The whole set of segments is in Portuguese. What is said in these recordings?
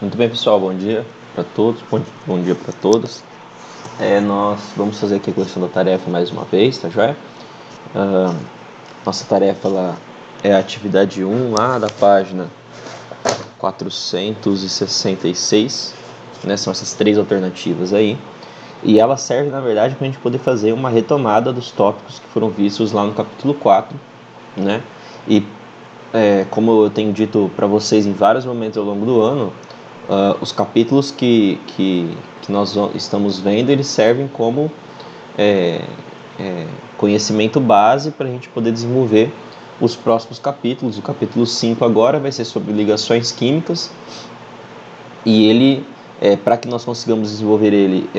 Muito bem, pessoal, bom dia para todos, bom dia para todos. Nós vamos fazer aqui a correção da tarefa mais uma vez, tá joia? Nossa tarefa lá é a atividade 1 lá da página 466, né? São essas três alternativas aí. E ela serve, na verdade, para a gente poder fazer uma retomada dos tópicos que foram vistos lá no capítulo 4, né? E como eu tenho dito para vocês em vários momentos ao longo do ano, os capítulos que nós estamos vendo, eles servem como conhecimento base para a gente poder desenvolver os próximos capítulos. O capítulo 5 agora vai ser sobre ligações químicas, e ele, para que nós consigamos desenvolver ele,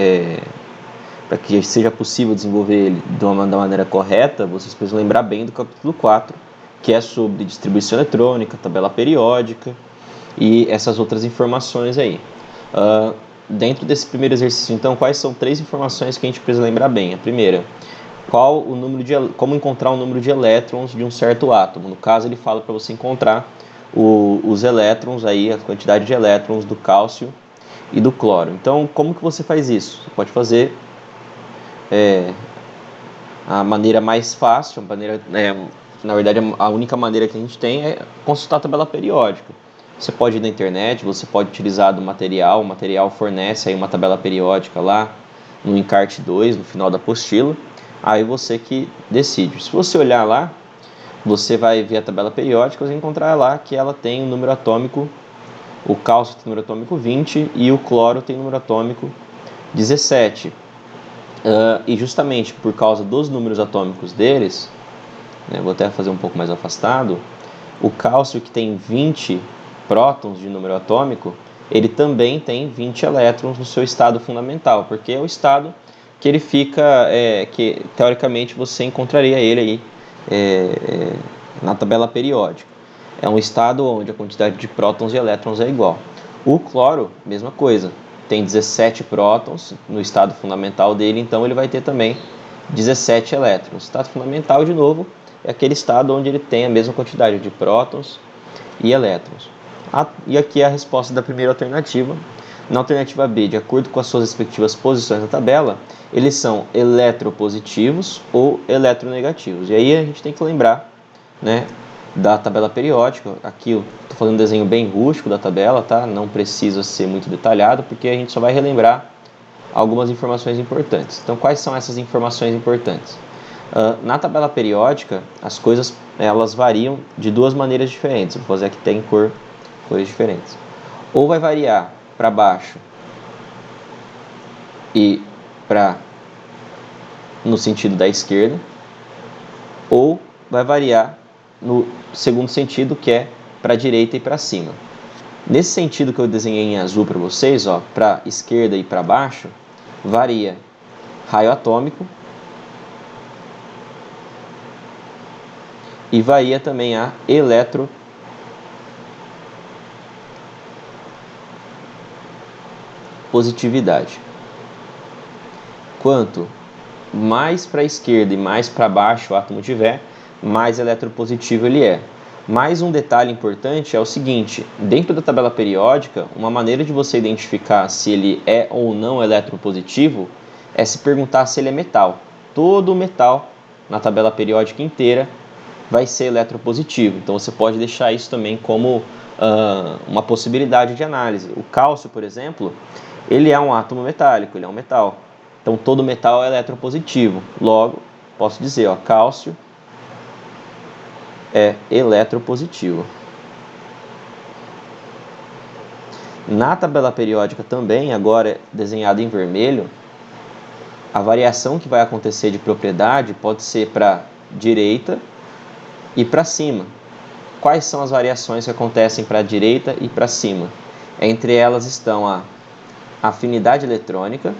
para que seja possível desenvolver ele da maneira correta, vocês precisam lembrar bem do capítulo 4, que é sobre distribuição eletrônica, tabela periódica e essas outras informações aí. Dentro desse primeiro exercício, então, quais são três informações que a gente precisa lembrar bem? A primeira, como encontrar o número de elétrons de um certo átomo. No caso, ele fala para você encontrar os elétrons, aí, a quantidade de elétrons do cálcio e do cloro. Então, como que você faz isso? Você pode fazer a maneira mais fácil, na verdade, a única maneira que a gente tem é consultar a tabela periódica. Você pode ir na internet, você pode utilizar do material, o material fornece aí uma tabela periódica lá no encarte 2, no final da apostila, aí você que decide. Se você olhar lá, você vai ver a tabela periódica, você vai encontrar lá que ela tem um número atômico, o cálcio tem número atômico 20 e o cloro tem número atômico 17. E justamente por causa dos números atômicos deles, vou até fazer um pouco mais afastado, o cálcio, que tem 20 prótons de número atômico, ele também tem 20 elétrons no seu estado fundamental, porque é o estado que ele fica, que teoricamente você encontraria ele aí na tabela periódica. É um estado onde a quantidade de prótons e elétrons é igual. O cloro, mesma coisa, tem 17 prótons no estado fundamental dele, então ele vai ter também 17 elétrons. O estado fundamental, de novo, é aquele estado onde ele tem a mesma quantidade de prótons e elétrons. E aqui é a resposta da primeira alternativa. Na alternativa B, de acordo com as suas respectivas posições na tabela, eles são eletropositivos ou eletronegativos. E aí a gente tem que lembrar, da tabela periódica. Aqui eu estou fazendo um desenho bem rústico da tabela, tá? Não precisa ser muito detalhado, porque a gente só vai relembrar algumas informações importantes. Então, quais são essas informações importantes? Na tabela periódica, as coisas elas variam de duas maneiras diferentes. Vou fazer aqui até em cores diferentes. Ou vai variar para baixo e no sentido da esquerda, ou vai variar no segundo sentido, que é para a direita e para cima. Nesse sentido que eu desenhei em azul para vocês, para a esquerda e para baixo, varia raio atômico e varia também a eletropositividade. Quanto mais para a esquerda e mais para baixo o átomo tiver, mais eletropositivo ele é. Mais um detalhe importante é o seguinte: dentro da tabela periódica, uma maneira de você identificar se ele é ou não eletropositivo é se perguntar se ele é metal. Todo metal na tabela periódica inteira vai ser eletropositivo. Então você pode deixar isso também como uma possibilidade de análise. O cálcio, por exemplo, ele é um átomo metálico, ele é um metal. Então todo metal é eletropositivo. Logo, posso dizer, cálcio é eletropositivo. Na tabela periódica também, agora desenhada em vermelho, a variação que vai acontecer de propriedade pode ser para direita e para cima. Quais são as variações que acontecem para a direita e para cima? Entre elas estão a afinidade eletrônica,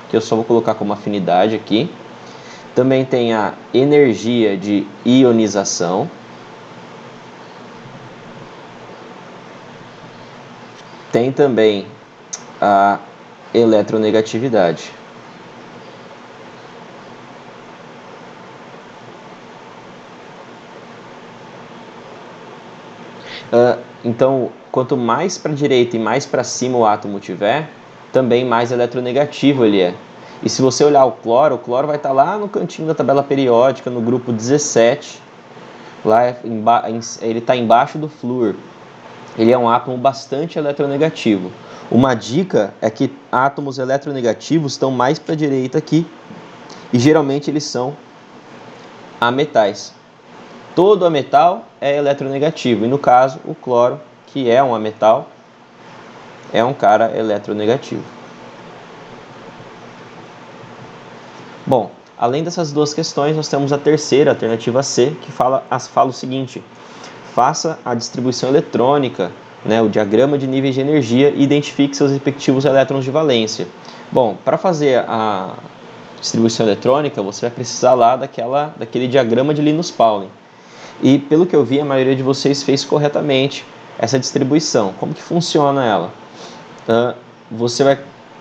que eu só vou colocar como afinidade aqui. Também tem a energia de ionização. Tem também a eletronegatividade. Então, quanto mais para a direita e mais para cima o átomo tiver, também mais eletronegativo ele é. E se você olhar o cloro vai estar lá no cantinho da tabela periódica, no grupo 17, lá ele está embaixo do flúor. Ele é um átomo bastante eletronegativo. Uma dica é que átomos eletronegativos estão mais para a direita aqui, e geralmente eles são ametais. Todo ametal é eletronegativo, e no caso o cloro, que é um ametal, é um cara eletronegativo. Bom, além dessas duas questões, nós temos a terceira, a alternativa C, que fala o seguinte: faça a distribuição eletrônica, o diagrama de níveis de energia, e identifique seus respectivos elétrons de valência. Bom, para fazer a distribuição eletrônica, você vai precisar lá daquele diagrama de Linus Pauling. E pelo que eu vi, a maioria de vocês fez corretamente essa distribuição. Como que funciona ela? Você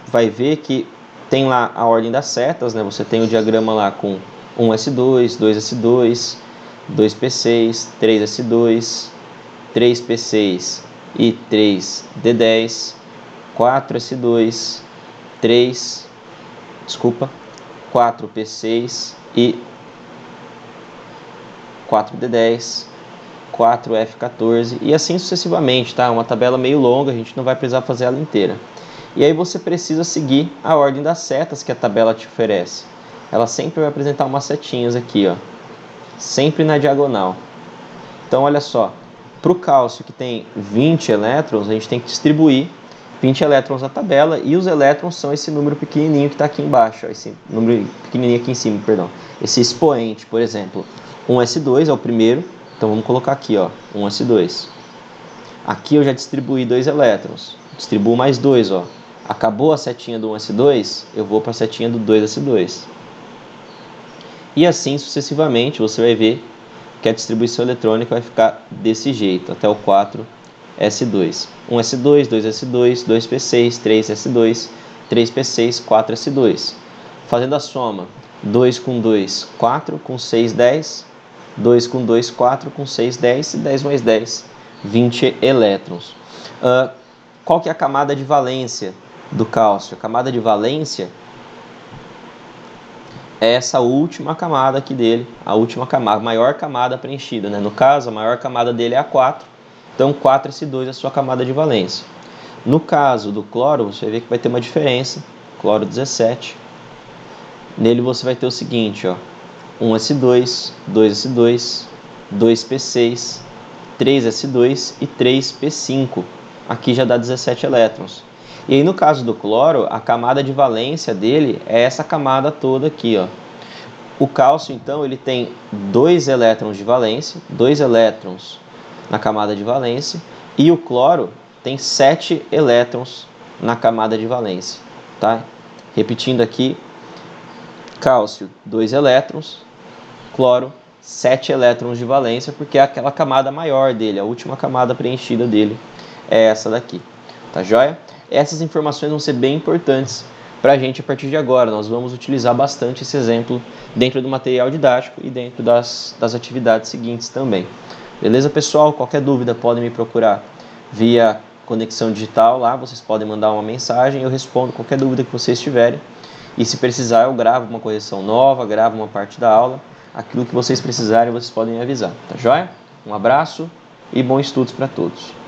vai ver que tem lá a ordem das setas, Você tem o diagrama lá com 1s2, 2s2, 2p6, 3s2, 3p6 e 3d10, 4s2, 4p6 e 4d10, 4f14 e assim sucessivamente, tá? Uma tabela meio longa, a gente não vai precisar fazer ela inteira. E aí você precisa seguir a ordem das setas que a tabela te oferece. Ela sempre vai apresentar umas setinhas aqui, ó, sempre na diagonal. Então olha só, para o cálcio que tem 20 elétrons, a gente tem que distribuir 20 elétrons na tabela, e os elétrons são esse número pequenininho que está aqui embaixo, ó, esse número pequenininho aqui em cima, perdão. Esse expoente, por exemplo, 1s2 é o primeiro, então vamos colocar aqui, ó, 1s2. Aqui eu já distribuí 2 elétrons, distribuo mais 2, ó. Acabou a setinha do 1s2, eu vou para a setinha do 2s2. E assim sucessivamente, você vai ver que a distribuição eletrônica vai ficar desse jeito, até o 4s2. 1s2, 2s2, 2p6, 3s2, 3p6, 4s2. Fazendo a soma, 2 com 2, 4, com 6, 10, 2 com 2, 4, com 6, 10, e 10 mais 10, 20 elétrons. Qual que é a camada de valência do cálcio? A camada de valência é essa última camada aqui dele, a última camada, a maior camada preenchida, No caso, a maior camada dele é a 4, então 4s2 é a sua camada de valência. No caso do cloro, você vai ver que vai ter uma diferença, cloro 17, nele você vai ter o seguinte, ó, 1s2, 2s2, 2p6, 3s2 e 3p5, aqui já dá 17 elétrons. E aí no caso do cloro, a camada de valência dele é essa camada toda aqui, ó. O cálcio, então, ele tem 2 elétrons de valência, 2 elétrons na camada de valência, e o cloro tem 7 elétrons na camada de valência, tá? Repetindo aqui, cálcio, 2 elétrons, cloro, 7 elétrons de valência, porque é aquela camada maior dele, a última camada preenchida dele é essa daqui, tá joia? Essas informações vão ser bem importantes para a gente a partir de agora. Nós vamos utilizar bastante esse exemplo dentro do material didático e dentro das atividades seguintes também. Beleza, pessoal? Qualquer dúvida podem me procurar via conexão digital lá, vocês podem mandar uma mensagem, eu respondo qualquer dúvida que vocês tiverem. E se precisar, eu gravo uma correção nova, gravo uma parte da aula, aquilo que vocês precisarem, vocês podem me avisar, tá joia? Um abraço e bons estudos para todos.